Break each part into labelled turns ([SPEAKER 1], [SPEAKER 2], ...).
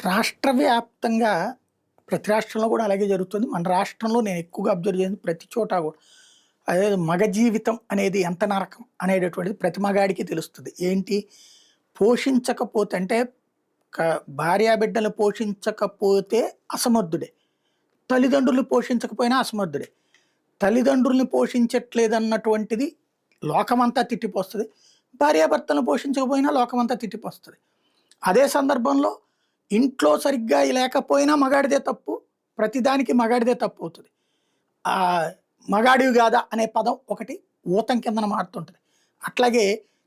[SPEAKER 1] రాష్ట్ర వ్యాప్తంగా ప్రతి రాష్ట్రంలో కూడా అలాగే జరుగుతుంది. మన రాష్ట్రంలో నేను ఎక్కువగా అబ్జర్వ్ చేసింది ప్రతి చోట కూడా అదే మగ జీవితం అనేది ఎంత నరకం అనేటటువంటిది ప్రతి మగాడికి తెలుస్తుంది. ఏంటి పోషించకపోతే అంటే భార్యాబిడ్డలు పోషించకపోతే అసమర్థుడే. తల్లిదండ్రులు పోషించకపోయినా అసమర్థుడే. తల్లిదండ్రుల్ని పోషించట్లేదన్నటువంటిది లోకమంతా తిట్టిపోస్తది. భార్యాభర్తలను పోషించకపోయినా లోకమంతా తిట్టిపోస్తది. అదే సందర్భంలో ఇంట్లో సరిగ్గా లేకపోయినా మగాడిదే తప్పు. ప్రతిదానికి మగాడిదే తప్పు అవుతుంది. మగాడివి కాదా అనే పదం ఒకటి ఊతం కిందన మారుతుంటుంది. అట్లాగే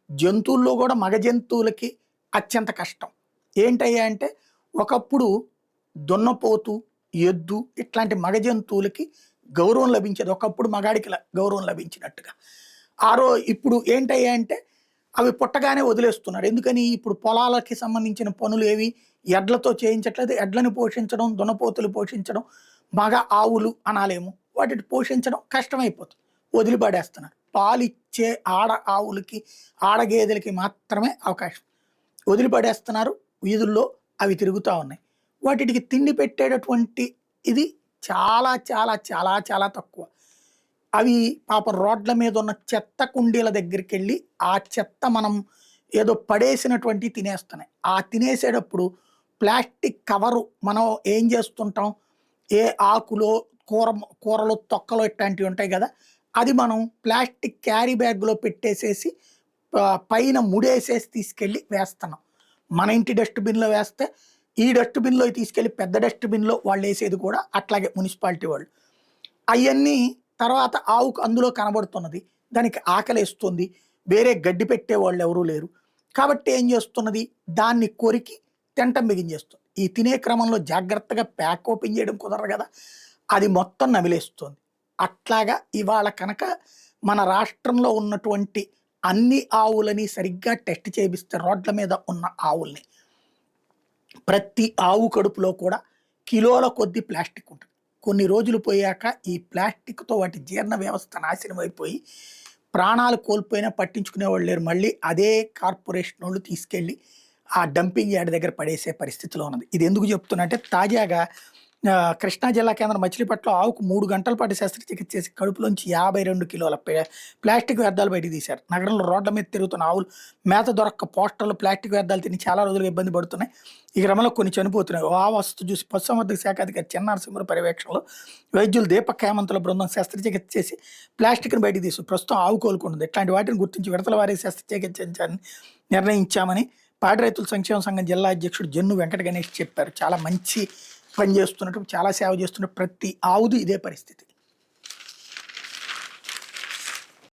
[SPEAKER 1] జంతువుల్లో కూడా మగ జంతువులకి అత్యంత కష్టం. ఏంటయ్యా అంటే ఒకప్పుడు దున్నపోతు, ఎద్దు ఇట్లాంటి మగ జంతువులకి గౌరవం లభించేది. ఒకప్పుడు మగాడికి గౌరవం లభించినట్టుగా. ఇప్పుడు ఏంటయ్యా అంటే అవి పుట్టగానే వదిలేస్తున్నారు. ఎందుకని ఇప్పుడు పొలాలకి సంబంధించిన పనులు ఏవి ఎడ్లతో చేయించట్లేదు. ఎడ్లను పోషించడం, దున్నపోతులు పోషించడం, మగ ఆవులు అనాలేమో వాటిని పోషించడం కష్టమైపోతుంది. వదిలిపడేస్తున్నారు. పాలిచ్చే ఆడ ఆవులకి, ఆడ గేదెలకి మాత్రమే అవకాశం. వదిలిపడేస్తున్నారు. వీధుల్లో అవి తిరుగుతూ ఉన్నాయి. వాటికి తిండి పెట్టేటటువంటి ఇది చాలా చాలా చాలా చాలా తక్కువ. అవి పాపం రోడ్ల మీద ఉన్న చెత్త కుండీల దగ్గరికి వెళ్ళి ఆ చెత్త మనం ఏదో పడేసినటువంటి తినేస్తున్నాయి. ఆ తినేసేటప్పుడు ప్లాస్టిక్ కవరు మనం ఏం చేస్తుంటాం, ఏ ఆకులో కూరలు తొక్కలు ఇట్లాంటివి ఉంటాయి కదా, అది మనం ప్లాస్టిక్ క్యారీ బ్యాగ్లో పెట్టేసేసి పైన ముడేసేసి తీసుకెళ్ళి వేస్తున్నాం. మన ఇంటి డస్ట్బిన్లో వేస్తే ఈ డస్ట్బిన్లో తీసుకెళ్ళి పెద్ద డస్ట్బిన్లో వాళ్ళు వేసేది కూడా అట్లాగే మున్సిపాలిటీ వాళ్ళు. అవన్నీ తర్వాత ఆవుకు అందులో కనబడుతున్నది. దానికి ఆకలేస్తుంది. వేరే గడ్డి పెట్టే వాళ్ళు ఎవరూ లేరు. కాబట్టి ఏం చేస్తున్నది, దాన్ని కొరికి తింటం బిగించేస్తుంది. ఈ తినే క్రమంలో జాగ్రత్తగా ప్యాక్ ఓపెన్ చేయడం కుదరదు కదా, అది మొత్తం నమిలేస్తుంది. అట్లాగా ఇవాళ కనుక మన రాష్ట్రంలో ఉన్నటువంటి అన్ని ఆవులని సరిగ్గా టెస్ట్ చేపిస్తే రోడ్ల మీద ఉన్న ఆవుల్ని ప్రతి ఆవు కడుపులో కూడా కిలోల కొద్ది ప్లాస్టిక్ ఉంటుంది. కొన్ని రోజులు పోయాక ఈ ప్లాస్టిక్తో వాటి జీర్ణ వ్యవస్థ నాశనం అయిపోయి ప్రాణాలు కోల్పోయినా పట్టించుకునేవాళ్ళు లేరు. మళ్ళీ అదే కార్పొరేషన్ వాళ్ళు తీసుకెళ్ళి ఆ డంపింగ్ యార్డ్ దగ్గర పడేసే పరిస్థితిలో ఉన్నది. ఇది ఎందుకు చెప్తున్నా అంటే తాజాగా కృష్ణా జిల్లా కేంద్రం మచిలీపట్నంలో ఆవుకు 3 గంటల పాటు శస్త్రచికిత్స చేసి కడుపులోంచి 52 కిలోల ప్లాస్టిక్ వ్యర్థాలు బయటకు తీశారు. నగరంలో రోడ్ల మీద తిరుగుతున్న ఆవులు మేత దొరక్క పోస్టర్లు ప్లాస్టిక్ వ్యర్థాలు తిని చాలా రోజులుగా ఇబ్బంది పడుతున్నాయి. ఈ క్రమంలో కొన్ని చనిపోతున్నాయి. ఆ వస్తు చూసి పశుసంవర్ధక శాఖ అధికారి చిన్నారసింహుల పర్యవేక్షణలో వైద్యులు దీపక్ హేమంతుల బృందం శస్త్రచికిత్స చేసి ప్లాస్టిక్ను బయటకు తీసు ప్రస్తుతం ఆవు కోలుకుంటుంది. ఇట్లాంటి వాటిని గుర్తించి విడతల వారి శస్త్రచికిత్సించాలని నిర్ణయించామని పాడి రైతుల సంక్షేమ సంఘం జిల్లా అధ్యక్షుడు జన్ను వెంకట గణేష్ చెప్పారు. చాలా మంచి పని చేస్తున్నట్టు, చాలా సేవ చేస్తున్నట్టు ప్రతి ఆవుది ఇదే పరిస్థితి.